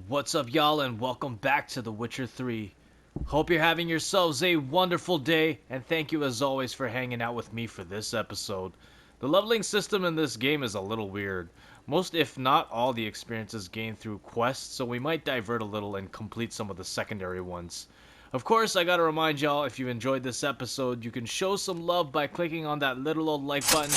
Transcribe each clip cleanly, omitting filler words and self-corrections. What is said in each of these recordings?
What's up, y'all, and welcome back to The Witcher 3. Hope you're having yourselves a wonderful day, and thank you as always for hanging out with me for this episode. The leveling system in this game is a little weird. Most, if not all, the experiences gained through quests, so we might divert a little and complete some of the secondary ones. Of course, I gotta remind y'all, if you enjoyed this episode, you can show some love by clicking on that little old like button.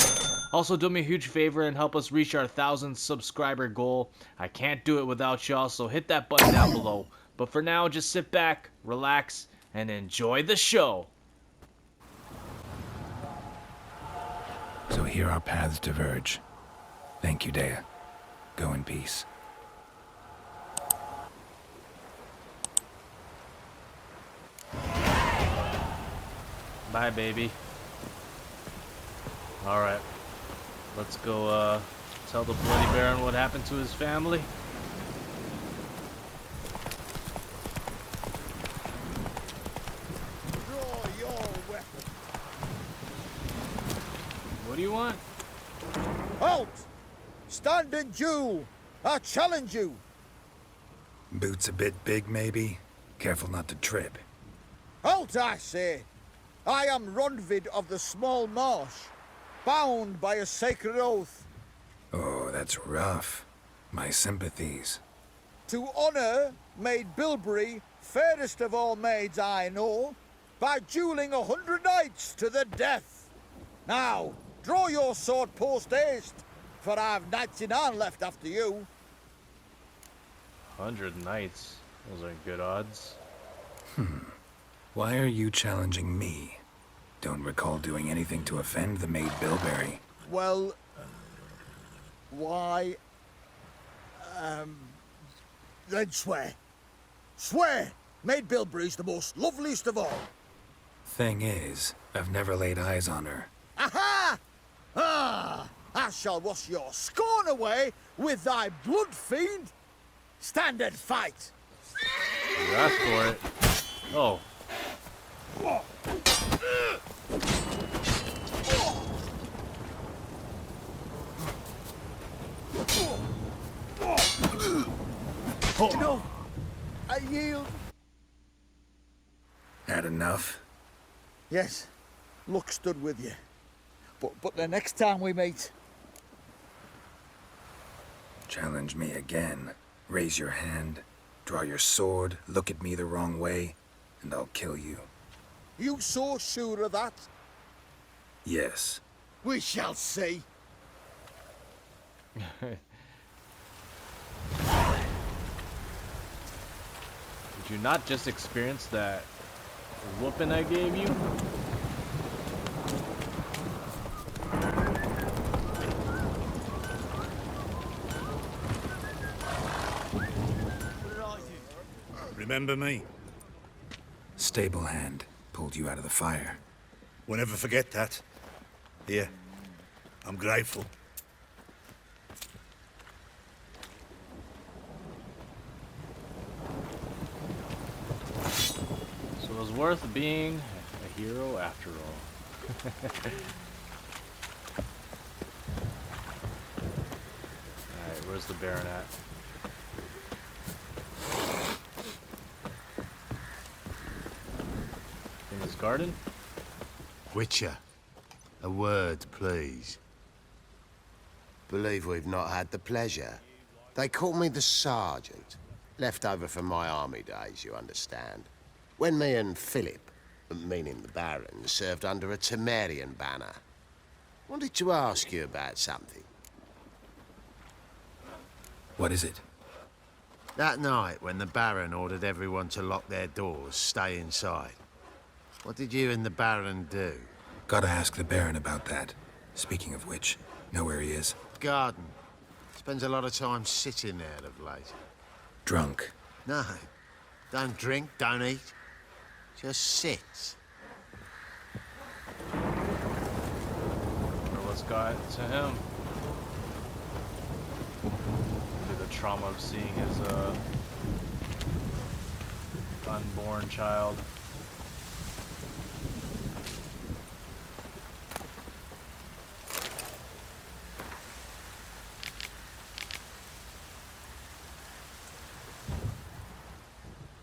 Also, do me a huge favor and help us reach our 1,000 subscriber goal. I can't do it without y'all, so hit that button down below. But for now, just sit back, relax, and enjoy the show. So here our paths diverge. Thank you, Dea. Go in peace. Bye, baby. Alright. Let's go, tell the Bloody Baron what happened to his family. Draw your weapon. What do you want? Halt! Stand and duel! I challenge you! Boots a bit big, maybe? Careful not to trip. Halt, I say! I am Ronvid of the Small Marsh, bound by a sacred oath. Oh, that's rough. My sympathies. To honor Maid Bilberry, fairest of all maids I know, by dueling 100 knights to the death. Now, draw your sword post haste, for I've 99 left after you. 100 knights. Those are good odds. Why are you challenging me? Don't recall doing anything to offend the Maid Bilberry. Well, why, then swear. Swear! Maid Bilberry's the most loveliest of all. Thing is, I've never laid eyes on her. Aha! Ah! I shall wash your scorn away with thy blood, fiend. Stand and fight. You asked for it. Oh. No, I yield. Had enough? Yes, luck stood with you. But the next time we meet, Challenge me again. Raise your hand, draw your sword, look at me the wrong way, and I'll kill you. you so sure of that? Yes. We shall see. Did you not just experience that whooping I gave you? Remember me? Stable hand pulled you out of the fire. Won't ever forget that. Here, I'm grateful. So it was worth being a hero after all. Alright, where's the Baron at? In his garden? Witcher, a word, please. Believe we've not had the pleasure. They call me the Sergeant. Left over from my army days, you understand. When me and Philip, meaning the Baron, served under a Temerian banner. Wanted to ask you about something. What is it? That night, when the Baron ordered everyone to lock their doors, stay inside. What did you and the Baron do? Gotta ask the Baron about that. Speaking of which, know where he is? Garden. Spends a lot of time sitting there of late. Drunk. No. Don't drink, don't eat. Just sits. Or what's got to him? Maybe the trauma of seeing his unborn child.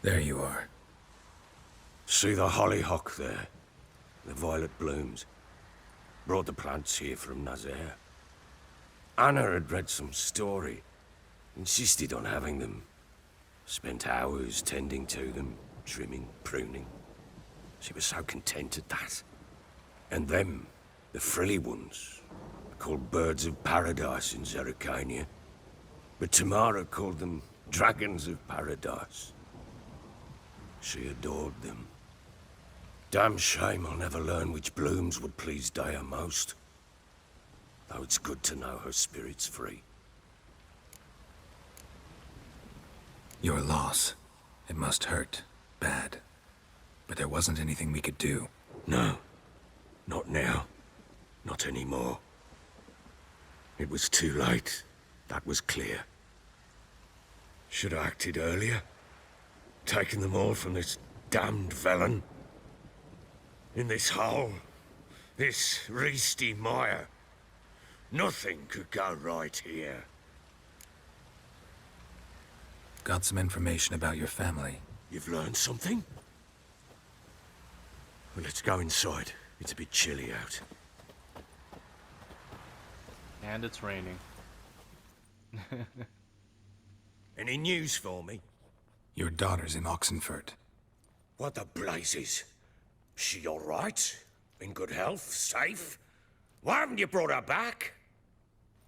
There you are. See the hollyhock there? The violet blooms. Brought the plants here from Nazaire. Anna had read some story. Insisted on having them. Spent hours tending to them, trimming, pruning. She was so content at that. And them, the frilly ones, called birds of paradise in Zerrikania. But Tamara called them dragons of paradise. She adored them. Damn shame I'll never learn which blooms would please Dea most. Though it's good to know her spirit's free. Your loss. It must hurt. Bad. But there wasn't anything we could do. No. Not now. Not anymore. It was too late. That was clear. Should have acted earlier. Taken them all from this damned felon. In this hole. This reesty mire. Nothing could go right here. Got some information about your family. You've learned something? Well, let's go inside. It's a bit chilly out. And it's raining. Any news for me? Your daughter's in Oxenfurt. What the blazes? She all right? In good health? Safe? Why haven't you brought her back?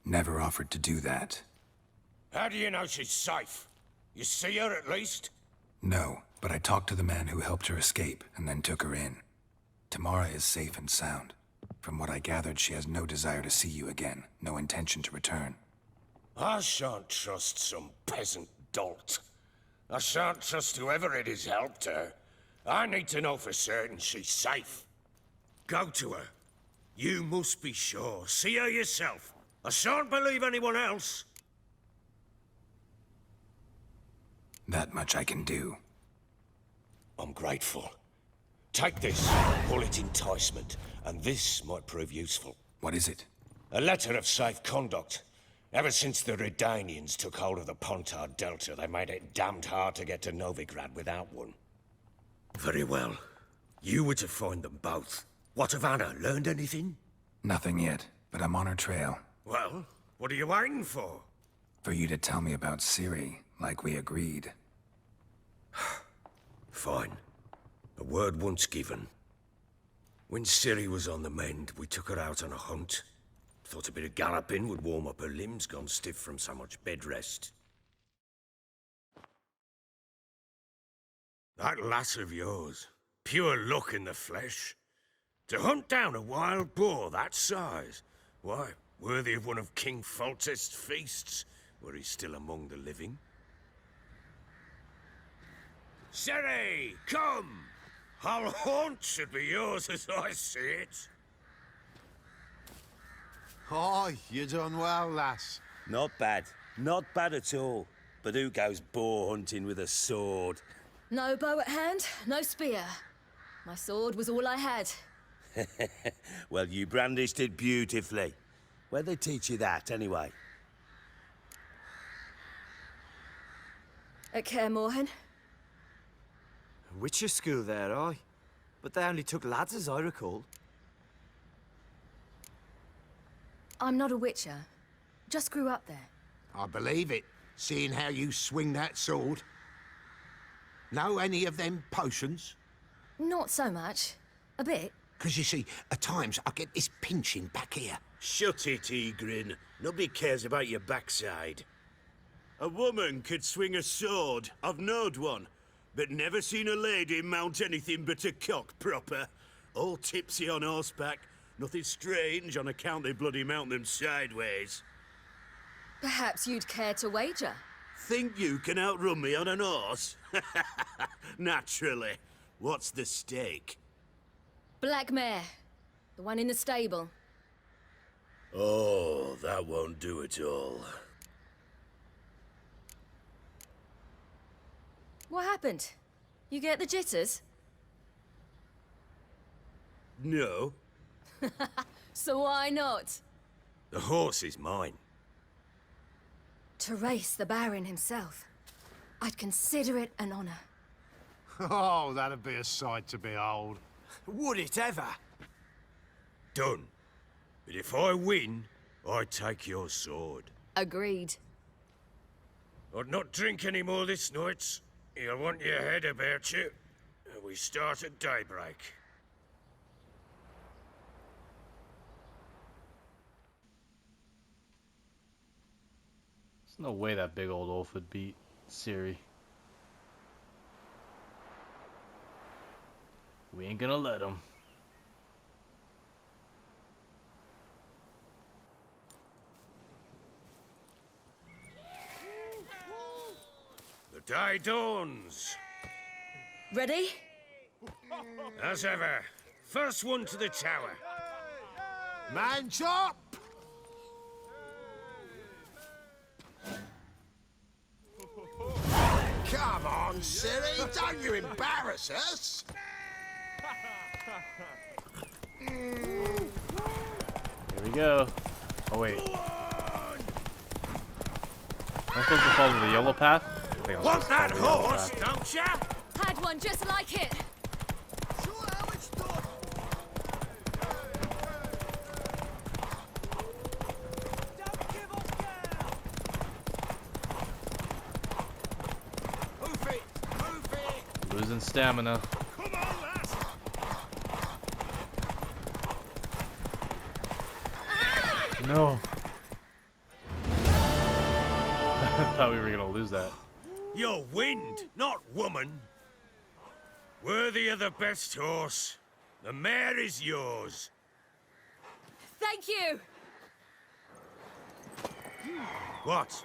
Never offered to do that. How do you know she's safe? You see her at least? No, but I talked to the man who helped her escape and then took her in. Tamara is safe and sound. From what I gathered, she has no desire to see you again, no intention to return. I shan't trust some peasant dolt. I shan't trust whoever it is helped her. I need to know for certain she's safe. Go to her. You must be sure. See her yourself. I shan't believe anyone else. That much I can do. I'm grateful. Take this, call it enticement, and this might prove useful. What is it? A letter of safe conduct. Ever since the Redanians took hold of the Pontard Delta, they made it damned hard to get to Novigrad without one. Very well. You were to find them both. What of Anna? Learned anything? Nothing yet, but I'm on her trail. Well, what are you waiting for? For you to tell me about Ciri, like we agreed. Fine. A word once given. When Ciri was on the mend, we took her out on a hunt. Thought a bit of galloping would warm up her limbs, gone stiff from so much bed rest. That lass of yours, pure luck in the flesh. To hunt down a wild boar that size, why, worthy of one of King Foltest's feasts, were he still among the living. Ciri, come! Whole haunt should be yours as I see it. Oh, you done well, lass. Not bad. Not bad at all. But who goes boar hunting with a sword? No bow at hand, no spear. My sword was all I had. Well, you brandished it beautifully. Where'd they teach you that, anyway? At Kaer Morhen. Witcher school there, aye. But they only took lads, as I recall. I'm not a witcher. Just grew up there. I believe it, seeing how you swing that sword. Know any of them potions? Not so much. A bit. 'Cause you see, at times I get this pinching back here. Shut it, Egrin. Nobody cares about your backside. A woman could swing a sword. I've knowed one. But never seen a lady mount anything but a cock proper. All tipsy on horseback. Nothing strange on account they bloody mount them sideways. Perhaps you'd care to wager? Think you can outrun me on an horse? Naturally. What's the stake? Black mare. The one in the stable. Oh, that won't do at all. What happened? You get the jitters? No. So why not? The horse is mine. To race the Baron himself. I'd consider it an honor. Oh, that'd be a sight to behold. Would it ever? Done. But if I win, I take your sword. Agreed. I'd not drink any more this night. You'll want your head about you. We start at daybreak. There's no way that big old oaf would beat Ciri. We ain't gonna let him. The day dawns. Ready? As ever. First one to the tower. Man chop! Come on, Ciri, don't you embarrass us! Here we go. Oh wait. Am I supposed to follow the yellow path? I think I'm Want supposed to that follow the yellow horse, path. don't ya? Had one just like it. Sure how it's done. Move it! Move it! Losing stamina. Come on, lass! No. I thought we were gonna lose that. You're wind, not woman. Worthy of the best horse. The mare is yours. Thank you. What?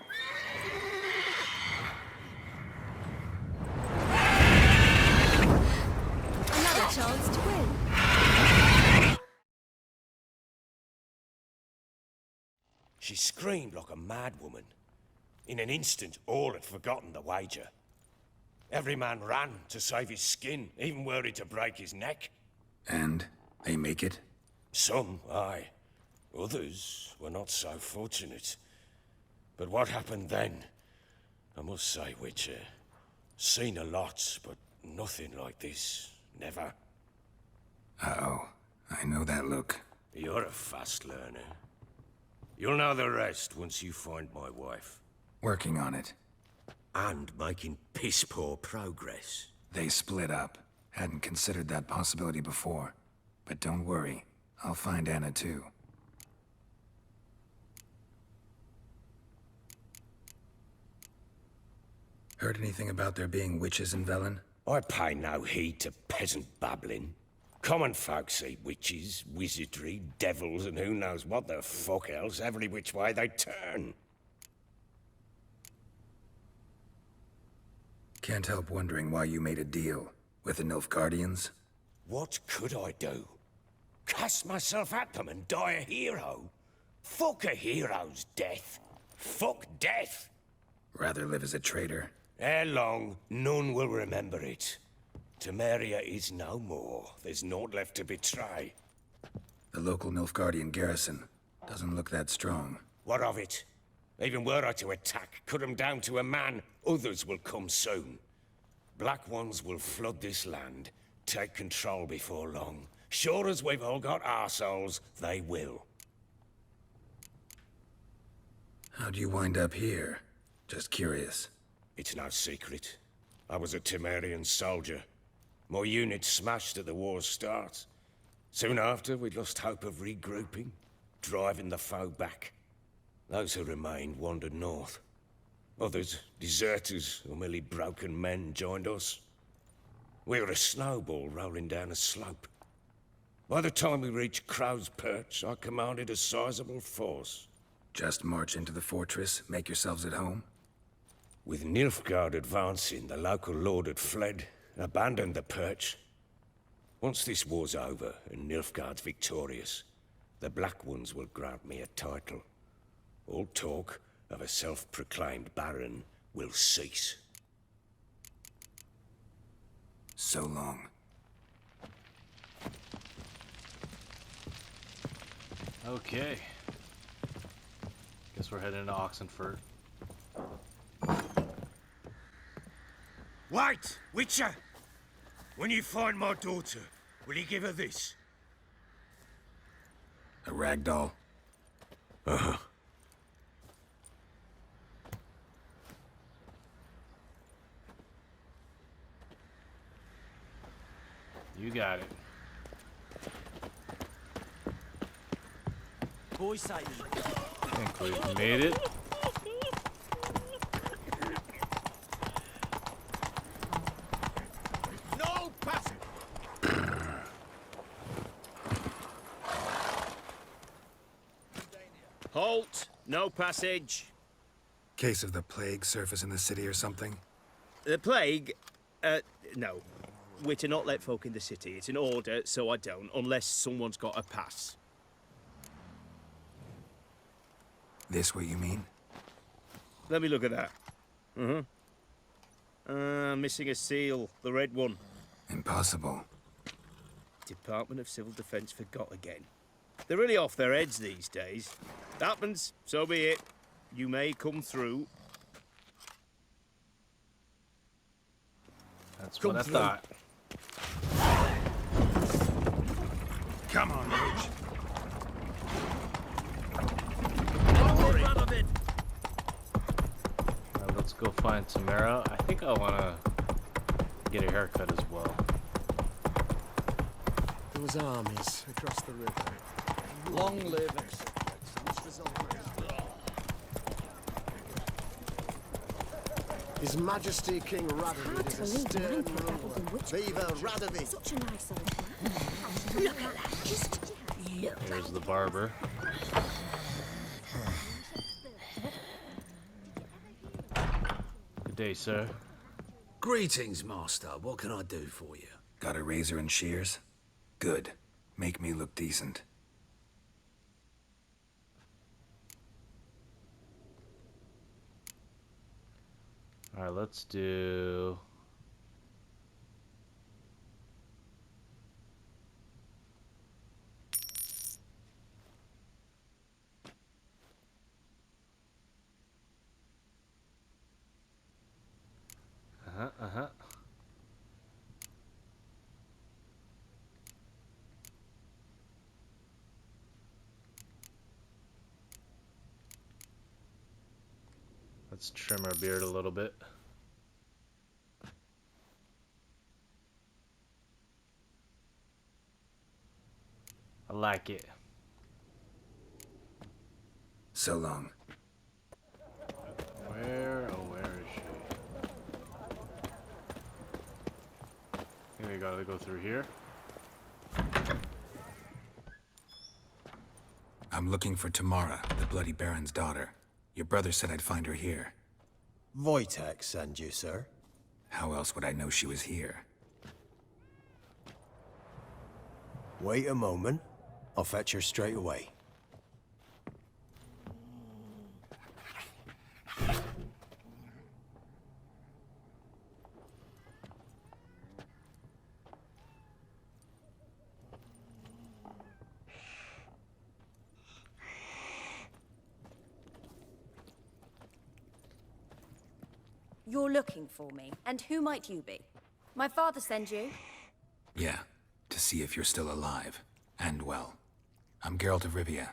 Another chance to win. She screamed like a mad woman. In an instant, all had forgotten the wager. Every man ran to save his skin, even worried to break his neck. And they make it? Some, aye. Others were not so fortunate. But what happened then? I must say, Witcher, seen a lot, but nothing like this. Never. Uh-oh. I know that look. You're a fast learner. You'll know the rest once you find my wife. Working on it. And making piss-poor progress. They split up. Hadn't considered that possibility before. But don't worry. I'll find Anna too. Heard anything about there being witches in Velen? I pay no heed to peasant babbling. Common folk see witches, wizardry, devils, and who knows what the fuck else every which way they turn. Can't help wondering why you made a deal with the Nilfgaardians. What could I do? Cast myself at them and die a hero? Fuck a hero's death. Fuck death. Rather live as a traitor. Ere long, none will remember it. Temeria is no more. There's naught left to betray. The local Nilfgaardian garrison doesn't look that strong. What of it? Even were I to attack, cut 'em down to a man, others will come soon. Black Ones will flood this land, take control before long. Sure as we've all got arseholes, they will. How'd you wind up here? Just curious. It's no secret. I was a Temerian soldier. My unit smashed at the war's start. Soon after, we'd lost hope of regrouping, driving the foe back. Those who remained wandered north. Others, deserters or merely broken men, joined us. We were a snowball rolling down a slope. By the time we reached Crow's Perch, I commanded a sizable force. Just march into the fortress, make yourselves at home? With Nilfgaard advancing, the local lord had fled, abandoned the Perch. Once this war's over and Nilfgaard's victorious, the Black Ones will grant me a title. All talk of a self-proclaimed baron will cease. So long. Okay. Guess we're heading to Oxenfurt. Wait, Witcher! When you find my daughter, will you give her this? A rag doll? Uh-huh. You got it. Boy sighting. I think we've made it. No passing! Halt! No passage. Case of the plague surface in the city or something? The plague? No. We're to not let folk in the city. It's an order, so I don't, unless someone's got a pass. This what you mean? Let me look at that. Missing a seal, the red one. Impossible. Department of Civil Defence forgot again. They're really off their heads these days. Happens, so be it. You may come through. That's what I thought. Come on, Ridge. Let's go find Tamara. I think I want to get a haircut as well. Those armies across the river. Long live His Majesty King Radovid is a stern ruler. Viva Radovid! Such a nice old man. Look at that. Just look. Here's the barber. Good day, sir. Greetings, Master. What can I do for you? Got a razor and shears? Good. Make me look decent. Alright, let's do... Uh-huh. Let's trim our beard a little bit. I like it. So long. Where is she? I think we gotta go through here. I'm looking for Tamara, the Bloody Baron's daughter. Your brother said I'd find her here. Wojtek send you, sir. How else would I know she was here? Wait a moment. I'll fetch her straight away. You're looking for me. And who might you be? My father sent you? Yeah, to see if you're still alive. And well. I'm Geralt of Rivia.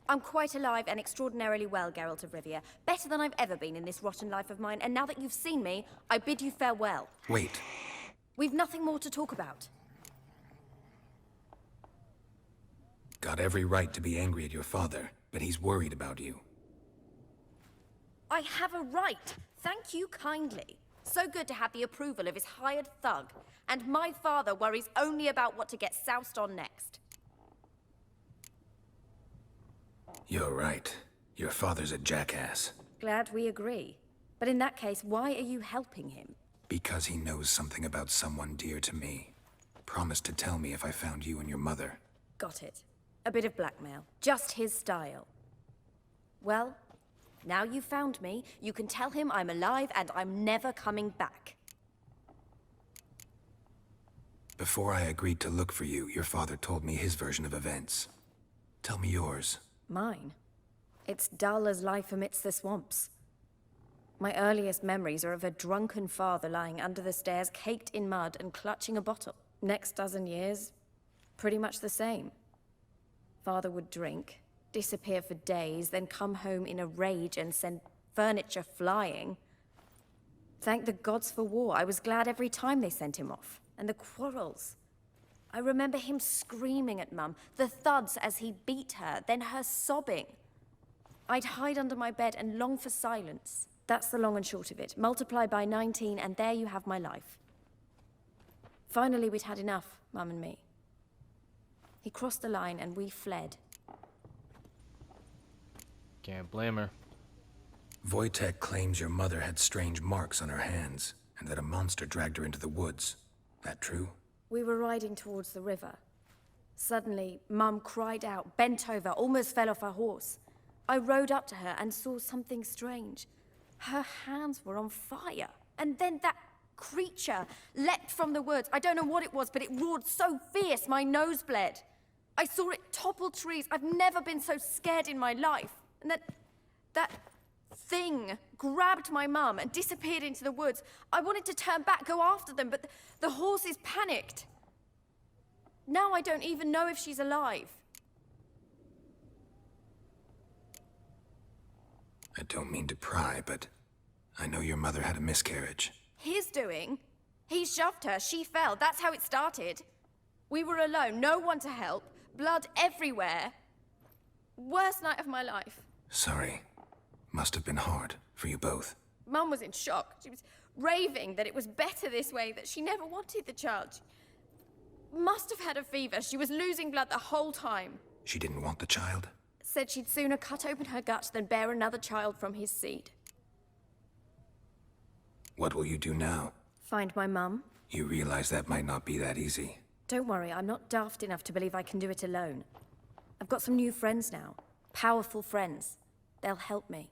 I'm quite alive and extraordinarily well, Geralt of Rivia. Better than I've ever been in this rotten life of mine, and now that you've seen me, I bid you farewell. Wait. We've nothing more to talk about. Got every right to be angry at your father, but he's worried about you. I have a right. Thank you kindly. So good to have the approval of his hired thug. And my father worries only about what to get soused on next. You're right. Your father's a jackass. Glad we agree. But in that case, why are you helping him? Because he knows something about someone dear to me. Promised to tell me if I found you and your mother. Got it. A bit of blackmail. Just his style. Well, now you've found me, you can tell him I'm alive and I'm never coming back. Before I agreed to look for you, your father told me his version of events. Tell me yours. Mine? It's dull as life amidst the swamps. My earliest memories are of a drunken father lying under the stairs, caked in mud and clutching a bottle. Next dozen years, pretty much the same. Father would drink, disappear for days, then come home in a rage and send furniture flying. Thank the gods for war. I was glad every time they sent him off. And the quarrels. I remember him screaming at Mum, the thuds as he beat her, then her sobbing. I'd hide under my bed and long for silence. That's the long and short of it. Multiply by 19 and there you have my life. Finally, we'd had enough, Mum and me. He crossed the line and we fled. Can't blame her. Wojtek claims your mother had strange marks on her hands, and that a monster dragged her into the woods. That true? We were riding towards the river. Suddenly, Mum cried out, bent over, almost fell off her horse. I rode up to her and saw something strange. Her hands were on fire. And then that creature leapt from the woods. I don't know what it was, but it roared so fierce my nose bled. I saw it topple trees. I've never been so scared in my life. And that thing grabbed my mum and disappeared into the woods. I wanted to turn back, go after them, but the horses panicked. Now I don't even know if she's alive. I don't mean to pry, but I know your mother had a miscarriage. His doing. He shoved her, she fell. That's how it started. We were alone, no one to help, blood everywhere. Worst night of my life. Sorry. Must have been hard for you both. Mum was in shock. She was raving that it was better this way, that she never wanted the child. She must have had a fever. She was losing blood the whole time. She didn't want the child? Said she'd sooner cut open her gut than bear another child from his seed. What will you do now? Find my mum. You realize that might not be that easy. Don't worry, I'm not daft enough to believe I can do it alone. I've got some new friends now. Powerful friends. They'll help me.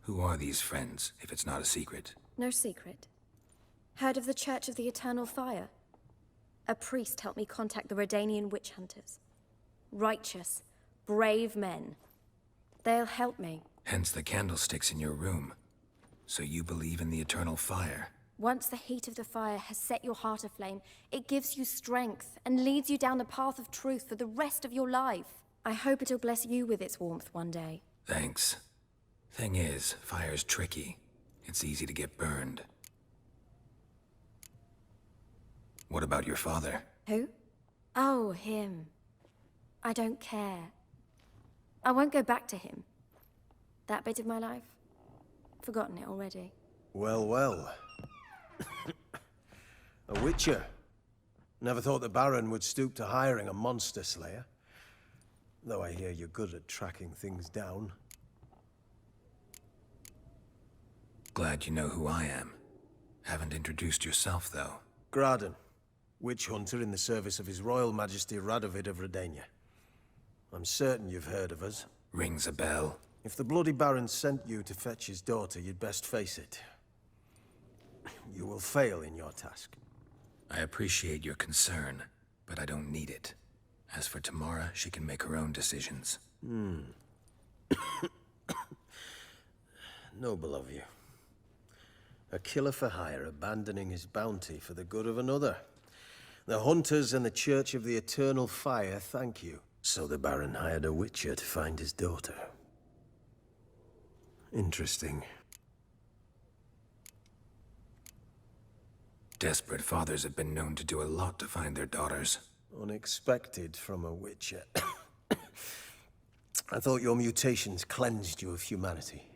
Who are these friends, if it's not a secret? No secret. Heard of the Church of the Eternal Fire? A priest helped me contact the Redanian witch hunters. Righteous, brave men. They'll help me. Hence the candlesticks in your room. So you believe in the eternal fire? Once the heat of the fire has set your heart aflame, it gives you strength and leads you down the path of truth for the rest of your life. I hope it'll bless you with its warmth one day. Thanks. Thing is, fire's tricky. It's easy to get burned. What about your father? Who? Oh, him. I don't care. I won't go back to him. That bit of my life? Forgotten it already. Well, well. A witcher. Never thought the Baron would stoop to hiring a monster slayer. Though I hear you're good at tracking things down. Glad you know who I am. Haven't introduced yourself, though. Graden, witch hunter in the service of His Royal Majesty Radovid of Redania. I'm certain you've heard of us. Rings a bell. If the Bloody Baron sent you to fetch his daughter, you'd best face it. You will fail in your task. I appreciate your concern, but I don't need it. As for Tamara, she can make her own decisions. Noble of you. A killer for hire abandoning his bounty for the good of another. The hunters and the Church of the Eternal Fire thank you. So the Baron hired a witcher to find his daughter. Interesting. Desperate fathers have been known to do a lot to find their daughters. Unexpected from a witcher. I thought your mutations cleansed you of humanity.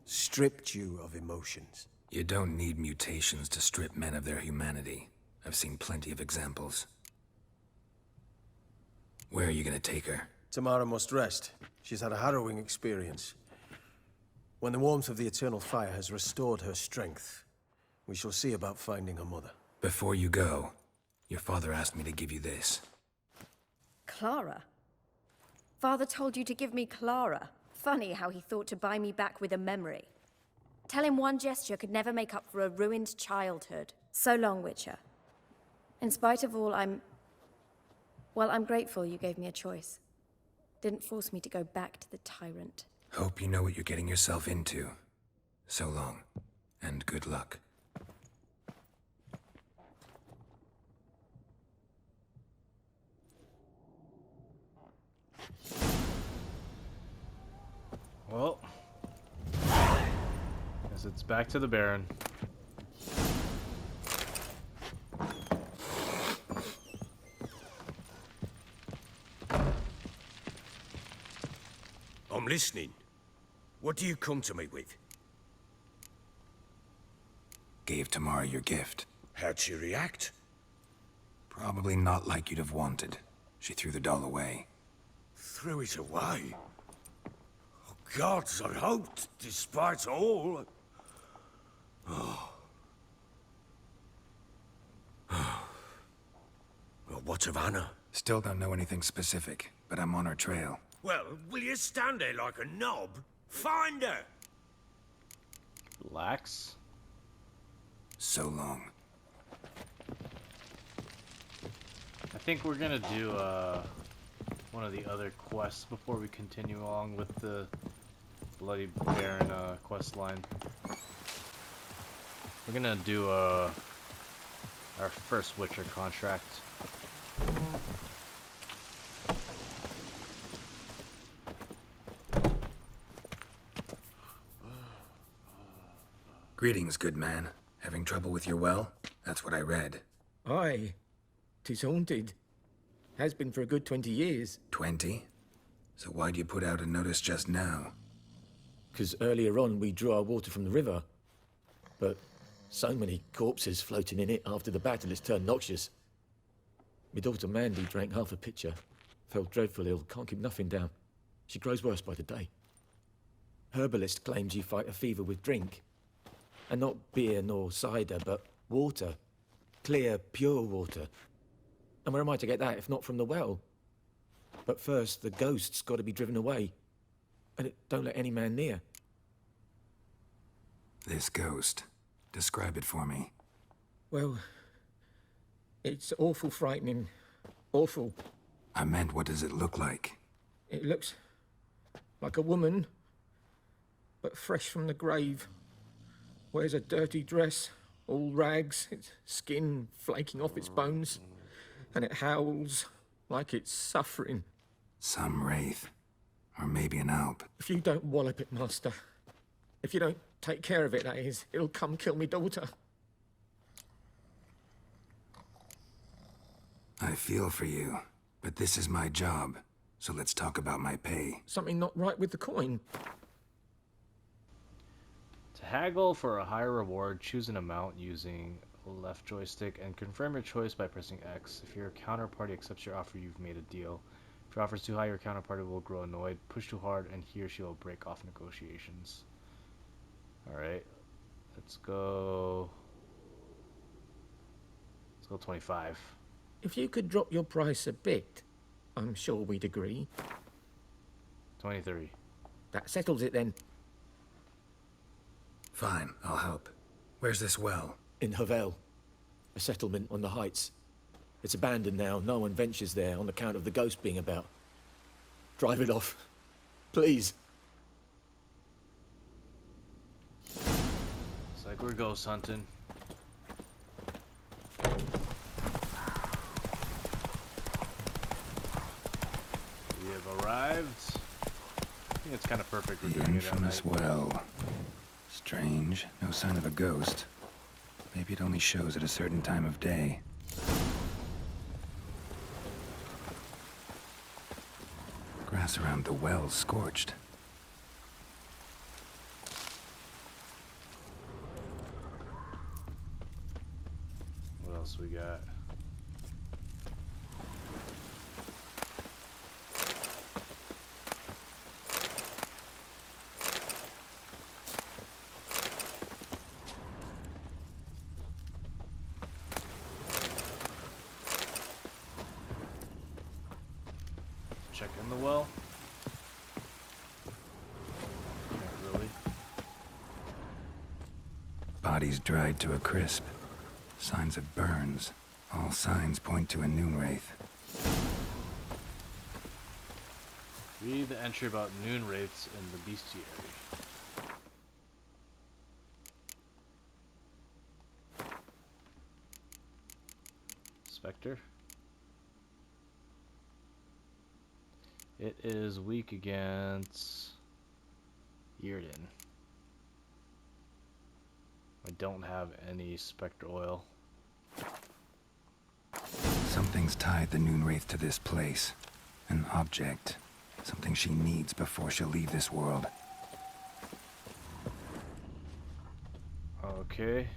Stripped you of emotions. You don't need mutations to strip men of their humanity. I've seen plenty of examples. Where are you gonna take her? Tamara must rest. She's had a harrowing experience. When the warmth of the Eternal Fire has restored her strength, we shall see about finding her mother. Before you go, your father asked me to give you this. Clara? Father told you to give me Clara. Funny how he thought to buy me back with a memory. Tell him one gesture could never make up for a ruined childhood. So long, Witcher. In spite of all, I'm grateful you gave me a choice. Didn't force me to go back to the tyrant. Hope you know what you're getting yourself into. So long, and good luck. Well, guess it's back to the Baron. I'm listening. What do you come to me with? Gave Tamara your gift. How'd she react? Probably not like you'd have wanted. She threw the doll away. Threw it away? Oh, gods, I hoped, despite all... Oh. Well, what of Anna? Still don't know anything specific, but I'm on her trail. Well, will you stand there like a knob? Find her! Relax. So long. I think we're gonna do one of the other quests before we continue along with the Bloody Baron quest line. We're gonna do our first Witcher contract. Greetings, good man. Having trouble with your well? That's what I read. Aye. 'Tis haunted. Has been for a good 20 years. 20? So why'd you put out a notice just now? 'Cause earlier on we drew our water from the river. But so many corpses floating in it after the battle it's turned noxious. My daughter Mandy drank half a pitcher. Fell dreadful ill, can't keep nothing down. She grows worse by the day. Herbalist claims you fight a fever with drink. And not beer nor cider, but water. Clear, pure water. And where am I to get that if not from the well? But first, the ghost's got to be driven away. And it don't let any man near. This ghost. Describe it for me. Well, it's awful frightening. Awful. I meant, what does it look like? It looks like a woman, but fresh from the grave. Wears a dirty dress, all rags, its skin flaking off its bones, and it howls like it's suffering. Some wraith. Or maybe an alp. If you don't wallop it, Master, if you don't take care of it, that is, it'll come kill me daughter. I feel for you, but this is my job, so let's talk about my pay. Something not right with the coin. To haggle for a higher reward, choose an amount using left joystick and confirm your choice by pressing X. If your counterparty accepts your offer, you've made a deal. If your offer is too high, your counterparty will grow annoyed, push too hard, and he or she will break off negotiations. Alright, let's go 25. If you could drop your price a bit, I'm sure we'd agree. 23. That settles it then. Fine, I'll help. Where's this well? In Havel, a settlement on the heights. It's abandoned now. No one ventures there on account of the ghost being about. Drive it off, please. It's like we're ghost hunting. We have arrived. I think it's kind of perfect for The doing it at infamous night. well. Strange, no sign of a ghost. Maybe it only shows at a certain time of day. Grass around the well's scorched. What else we got? Check in the well. Not really. Bodies dried to a crisp. Signs of burns. All signs point to a noon wraith. Read the entry about noon wraiths in the bestiary. Spectre. It is weak against Yrden. I don't have any Spectre oil. Something's tied the Noon Wraith to this place. An object. Something she needs before she'll leave this world. Okay.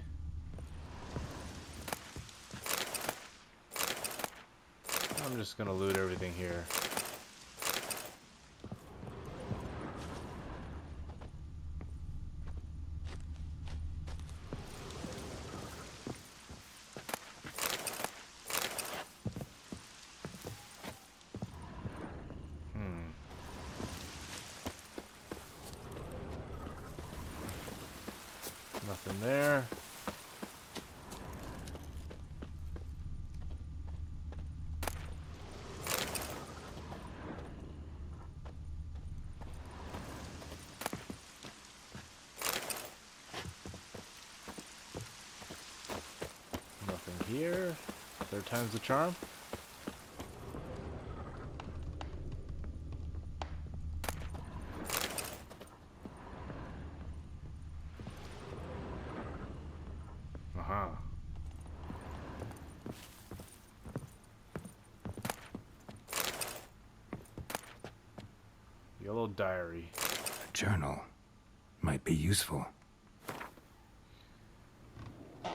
I'm just gonna loot everything here. Nothing there. Nothing here. Third time's the charm. Yellow diary. A journal. Might be useful. Can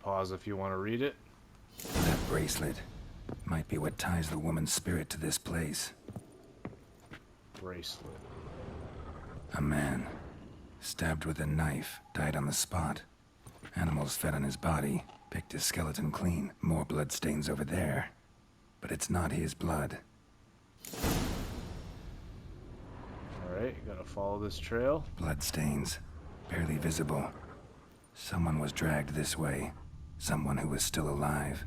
pause if you want to read it. That bracelet might be what ties the woman's spirit to this place. Bracelet. A man, stabbed with a knife, died on the spot. Animals fed on his body, picked his skeleton clean. More bloodstains over there. But it's not his blood. Alright, gotta follow this trail. Bloodstains, barely visible. Someone was dragged this way. Someone who was still alive.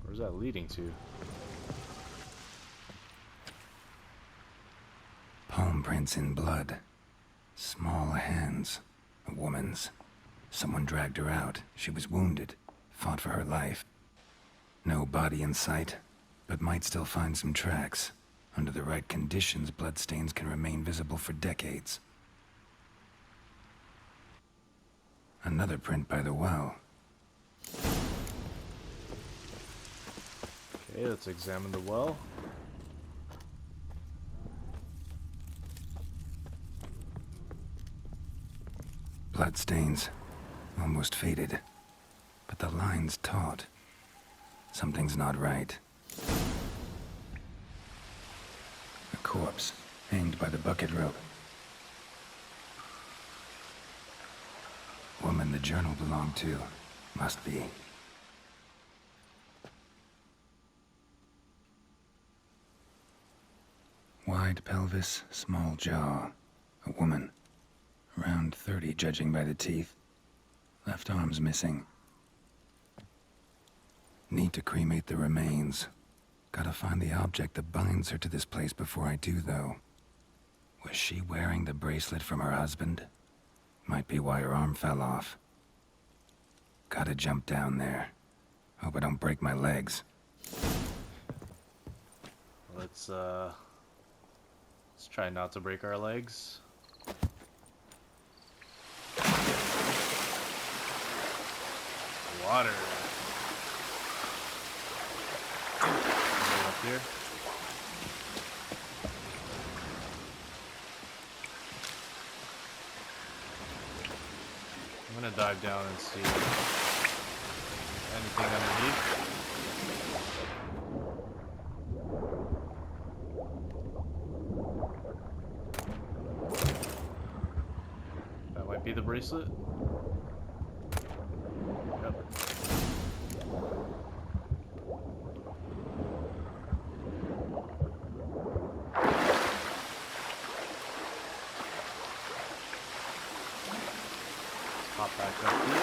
Where's that leading to? Palm prints in blood. Small hands. A woman's. Someone dragged her out. She was wounded. Fought for her life. No body in sight, but might still find some tracks. Under the right conditions, bloodstains can remain visible for decades. Another print by the well. Okay, let's examine the well. Bloodstains. Almost faded. But the line's taut. Something's not right. A corpse, hanged by the bucket rope. Woman the journal belonged to. Must be. Wide pelvis, small jaw. A woman. Around 30, judging by the teeth. Left arm's missing. Need to cremate the remains. Gotta find the object that binds her to this place before I do, though. Was she wearing the bracelet from her husband? Might be why her arm fell off. Gotta jump down there. Hope I don't break my legs. Let's try not to break our legs. Water. Up here. I'm gonna dive down and see anything underneath. That might be the bracelet. Yep. Pop back up here.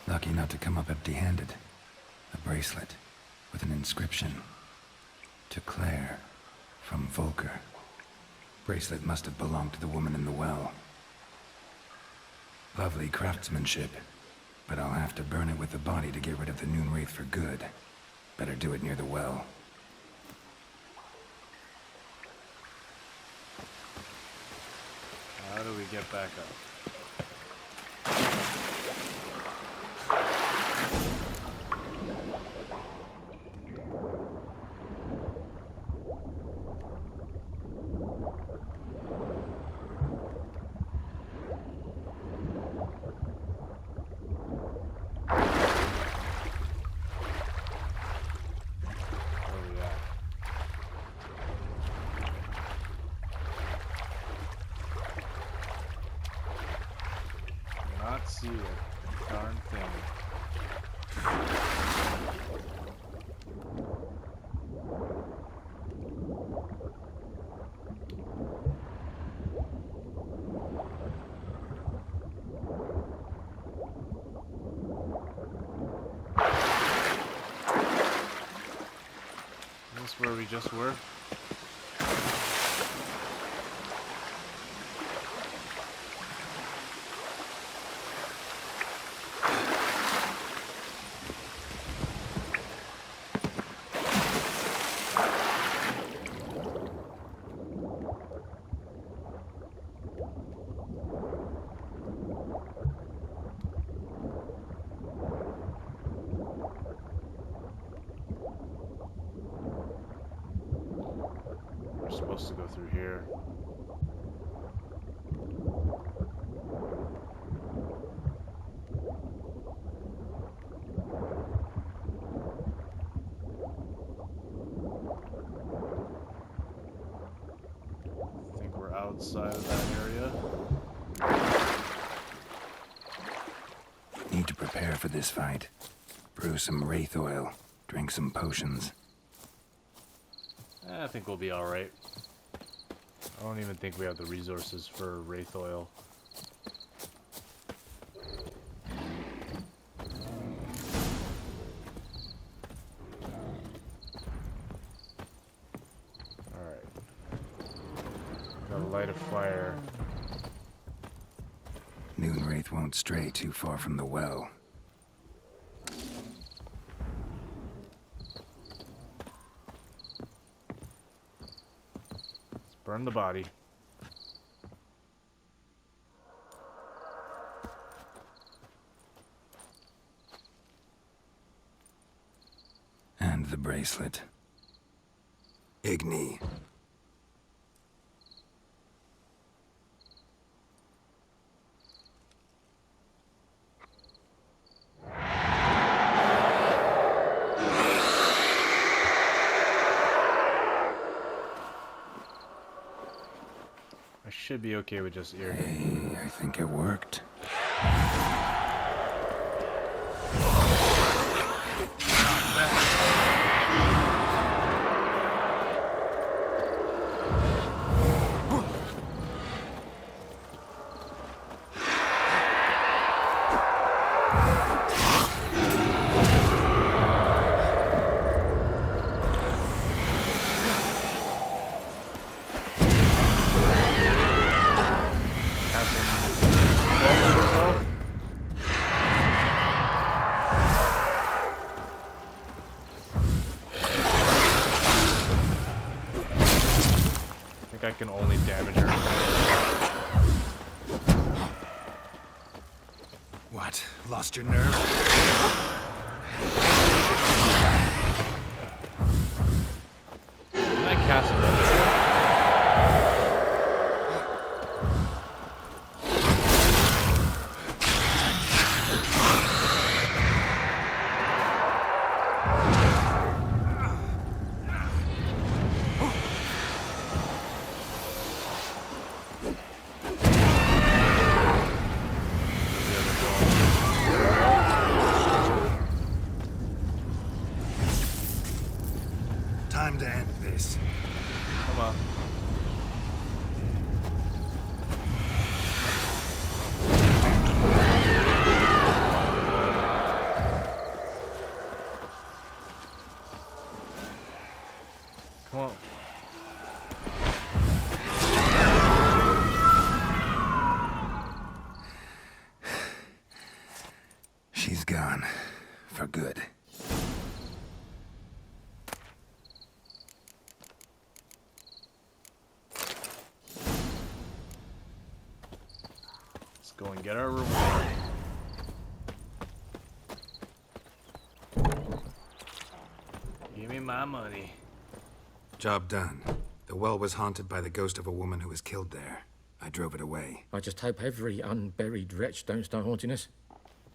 Lucky not to come up empty-handed. A bracelet with an inscription. To Claire, from Volker. Bracelet must have belonged to the woman in the well. Lovely craftsmanship, but I'll have to burn it with the body to get rid of the Noon Wraith for good. Better do it near the well. How do we get back up? Not see a darn thing. Is this where we just were? We're supposed to go through here. I think we're outside of that area. Need to prepare for this fight. Brew some wraith oil. Drink some potions. I think we'll be alright. I don't even think we have the resources for wraith oil. Alright. Gotta light a fire. Noon Wraith won't stray too far from the well. Burn the body. And the bracelet. Igni. I should be okay with just ear. Hey, I think it worked. I can only damage her. What? Lost your nerve? Can I cast it? go and get our reward. Give me my money. Job done. The well was haunted by the ghost of a woman who was killed there. I drove it away. I just hope every unburied wretch don't start haunting us.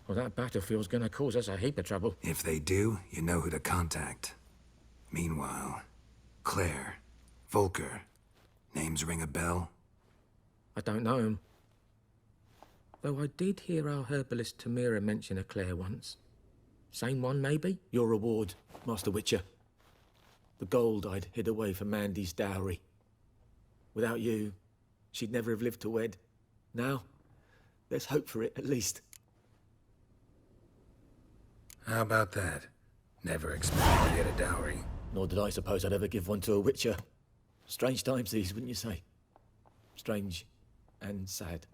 Or that battlefield's gonna cause us a heap of trouble. If they do, you know who to contact. Meanwhile, Claire, Volker, names ring a bell? I don't know him. Though I did hear our herbalist Tamira mention a Claire once. Same one, maybe? Your reward, Master Witcher. The gold I'd hid away for Mandy's dowry. Without you, she'd never have lived to wed. Now, there's hope for it, at least. How about that? Never expected to get a dowry. Nor did I suppose I'd ever give one to a Witcher. Strange times these, wouldn't you say? Strange and sad.